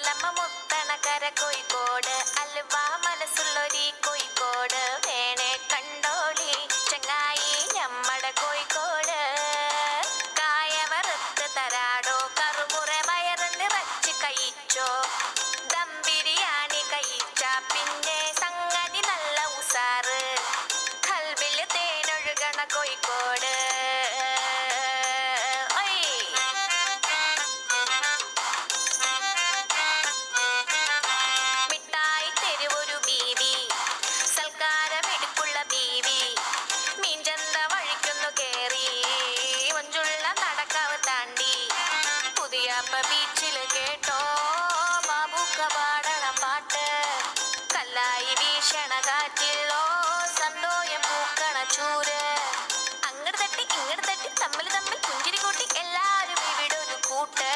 കലമ മുത്തണക്കര കോഴിക്കോട് അൽവ മനസ്സുള്ളൊരി കോഴിക്കോട് വേണേ കണ്ടോളി ചങ്ങായി ഞമ്മടെ കോഴിക്കോട് കായവറുത്ത് തരാടോ കറുമുറ വയറ് നിറച്ച് കഴിച്ചോ ദം ബിരിയാണി കഴിച്ച പിന്നെ സംഗതി നല്ല ഉസാറ് കൽവില് തേനൊഴുകണ കോഴിക്കോട് ബീച്ചില് കേട്ടോ ബാബുക്ക പാടണ പാട്ട് കല്ലായി വീശണ കാറ്റില്ലോ സന്തോഷം പൂക്കണ ചൂര് അങ്ങട് തട്ടി ഇങ്ങട് തട്ടി തമ്മിൽ തമ്മിൽ പുഞ്ചിരി കൂട്ടി എല്ലാരും ഇവിടെ ഒരു കൂട്ട്.